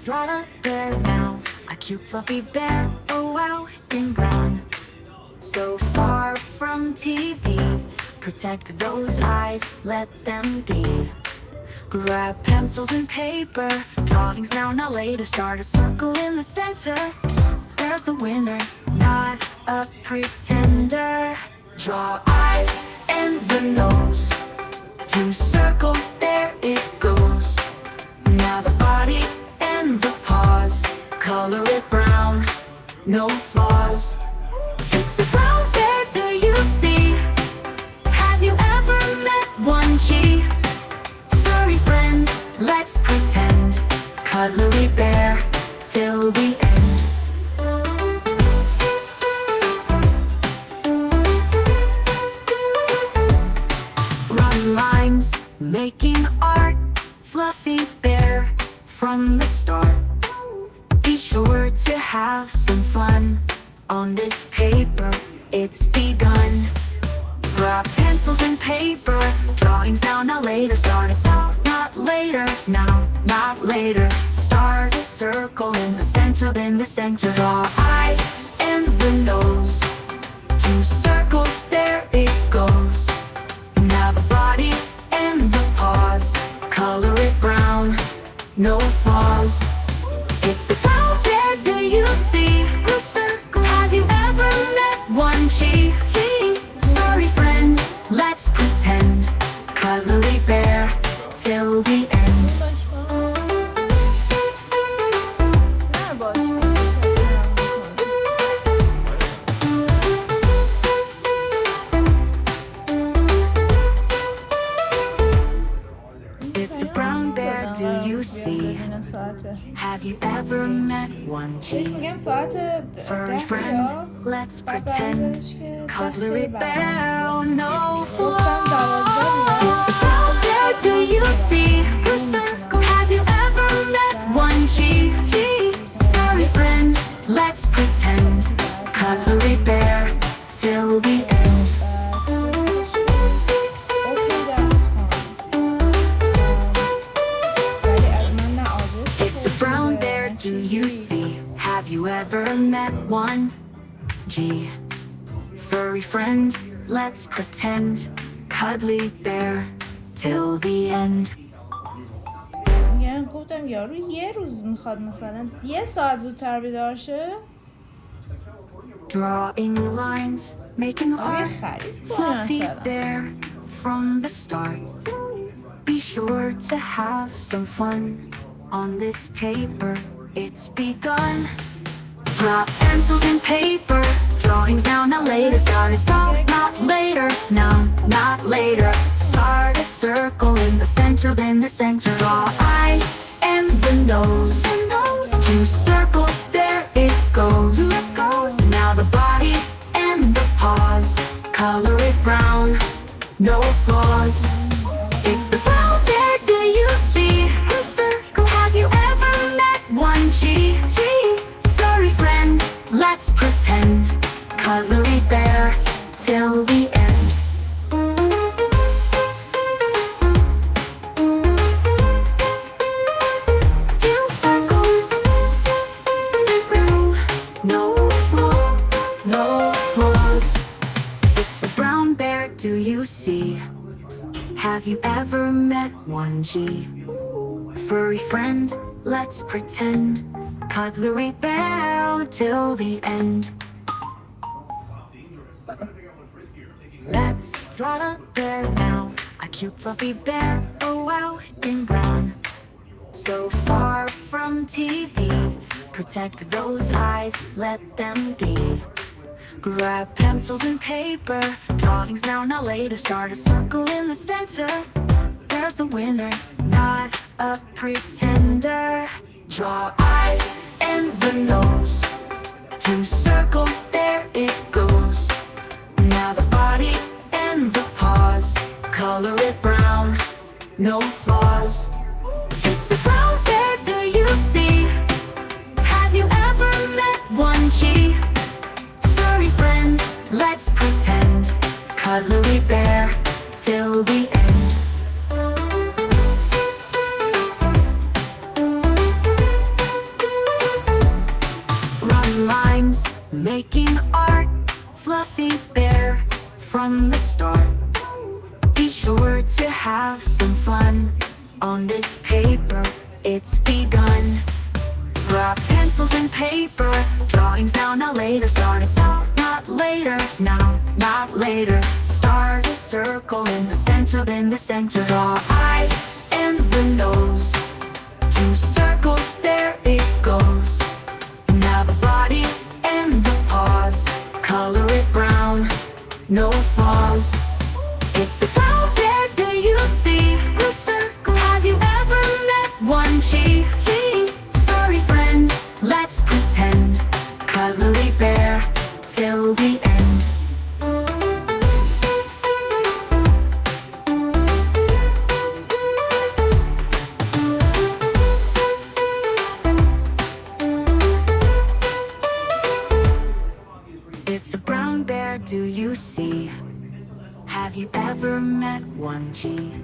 drawn a bear now, a cute fluffy bear, oh wow, in brown. So far from TV, protect those eyes, let them be. Grab pencils and paper, drawings now, not later. Start a circle in the center. There's the winner, not a pretender. Draw eyes and the nose. 2 circles, there it goes. Now the body and the paws. Color it brown, no flaws. It's a brown bear, do you see? Have you ever met one G? Furry friend, let's pretend. Cuddly bear, till the end. Run lines, making art. Fluffy bear, from the start. Be sure to have some fun. On this paper, it's begun. Grab pencils and paper, drawings now, not later. Start it now, not later. Now, not later. Start a circle in the center, Draw eyes and the nose. 2 circles, there it goes. Now the body and the paws. Color it brown, no flaws. It's a brown bear, do you see? The circle. Have you ever met one G? Furry friend, let's pretend. Cuddly bear, till the end. It's a brown bear, do you see? Have you ever met one G? Furry friend, let's pretend. Cuddly bear, no flaws. It's a brown bear, do you see? Have you ever met one G? Furry friend, let's pretend. Cuddly bear, till the end. Do you see? Have you ever met one G? Furry friend, let's pretend. Cuddly bear, till the end. یعنی گفتم یارو یه روز میخواد مثلا 1 ساعت زودتر بیدار شه. Drawing lines, making art. Fluffy bear, from the start. Be sure to have some fun. On this paper, it's begun. Drop pencils and paper, drawings now, not later. Start it now, not later. Now, not later. Start a circle in the center, Draw eyes and the nose. 2 circles, there it goes. Now the body and the paws. Color it brown, no flaws. It's a brown bear, do you see? Have you ever met one G? Furry friend, let's pretend. Cuddly bear, till the end. Two circles, no flaw, no flaws. It's a brown bear, do you see? Have you ever met one G? Furry friend, let's pretend. Cuddly bear, till the end. Let's draw a bear now, a cute fluffy bear, oh wow, in brown. So far from TV, protect those eyes, let them be. Grab pencils and paper, drawings now, not later. Start a circle in the center. There's the winner, not a pretender. Draw eyes and the nose. 2 circles, there it goes. Now the body and the paws. Color it brown, no flaws. It's a brown bear, do you see? Have you ever met one G? Furry friend, let's pretend. Cuddly bear, till the end. making art, fluffy bear from the start. Be sure to have some fun on this paper, it's begun. Grab pencils and paper, drawings now, not later. Start a stop, not later. Now, not later. Start a circle in the center, Draw eyes and the nose. 2 circles, there it goes. Now the body and the paws. Color it brown, no flaws. It's a brown bear, do you see? The circle. Have you ever met one? G, furry friend, let's pretend. Cuddly bear, till the end. It's a brown bear, do you see? Have you ever met one? G.